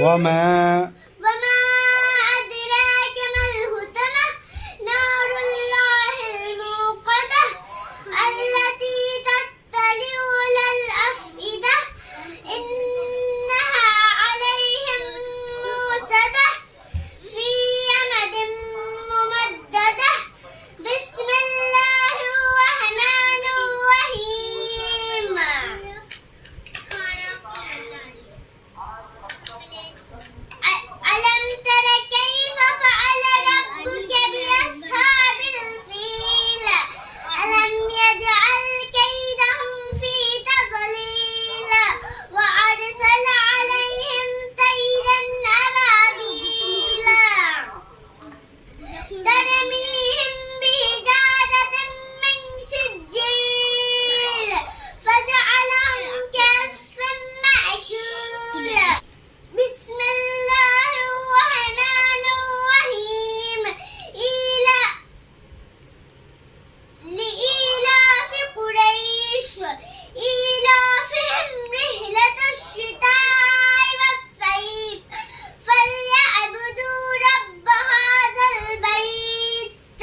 وما وما أدراك ما الهتمة نار الله الموقدة التي تطلع على الأفئدة إنها عليهم موصدة في أمد ممددة بسم الله الرحمن الرحيم ألم تر كيف فعل ربك بأصحاب الفيل ألم يجعل كيدهم في تضليل وأرسل عليهم طيرا أبابيل ترميهم بحجارة من سجيل فجعلهم كعصف مأكول بسم الله الرحمن الرحيم لإيلاف قريش إيلافهم رحلة الشتاء والصيف فليعبدوا رب هذا البيت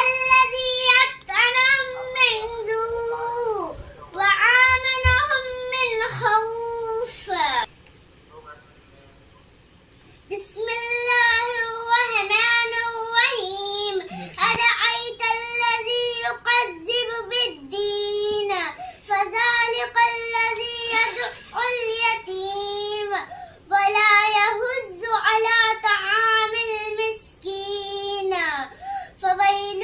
الذي أطعمهم من جوع وآمنهم من خوف بسم الله الرحمن الرحيم أرأيت الذي يكذب بالدين فذلك الذي يدع اليتيم ولا يحض على طعام المسكين فويل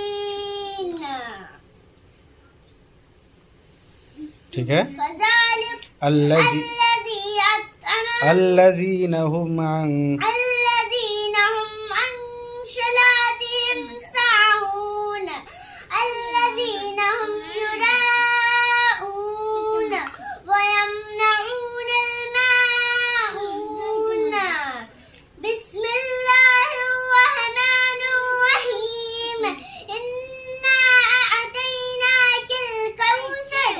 للمصلين ठीक है فذلك الذين هم عن الذين هم عن صلاتهم ساهون الذين هم يراءون ويمنعون الماعون بسم الله الرحمن الرحيم إنا أعطيناك الكوثر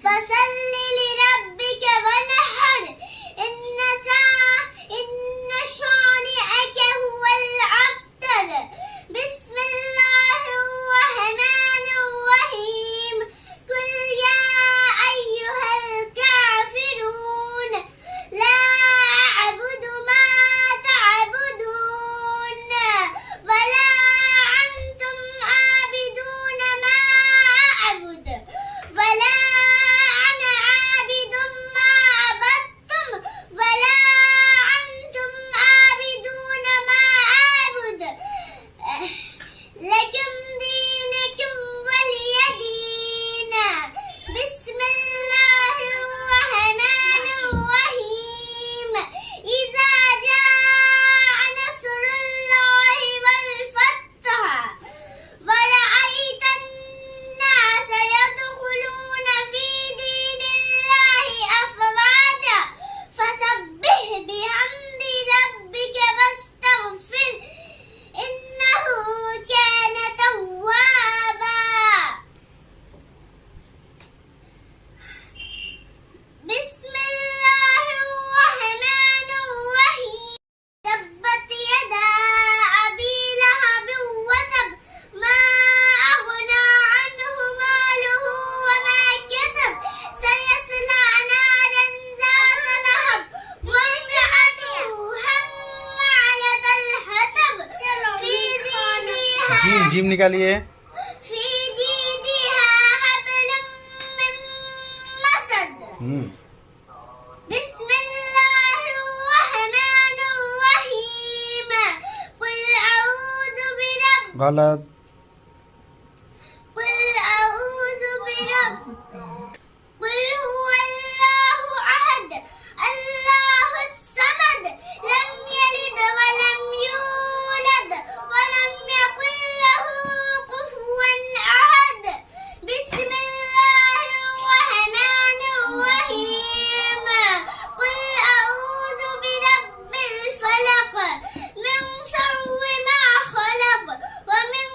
فصل لربك ونحر إن شانئك هو الأبتر بسم الله الرحمن الرحيم قل يا أيها الكافرون لا أعبد ما تعبدون ولا أنتم عابدون ما أعبد ولا أنا عابد ما عبدتم ولا أنتم عابدون ما أعبد لكم دينكم ولي دين بسم الله الرحمن الرحيم إذا جاء نصر الله والفتح ورأيت الناس يدخلون في دين الله أفواجا فسبح بحمد ربك واستغفر إنه كان توابا بسم الله الرحمن الرحيم تبت يدا أبي لهب وتب ما أغنى عنه ماله وما كسب سيصلى نارا ذات لهب وامرأته حمالة الحطب في जीम جيدها निकालिए في جيدها حبل من مسد بسم الله الرحمن الرحيم قل أعوذ برب गलत قل أعوذ برب قل هو الله أحد الله الصمد لم يلد ولم يولد ولم يكن له كفوا أحد بسم الله الرحمن الرحيم قل أعوذ برب الفلق من شر ما خلق ومن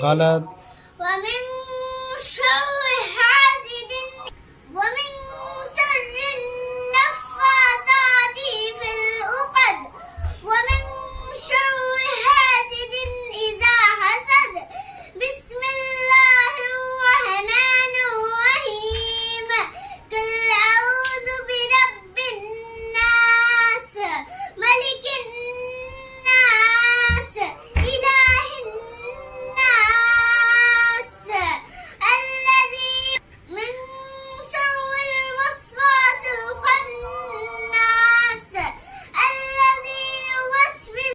गलत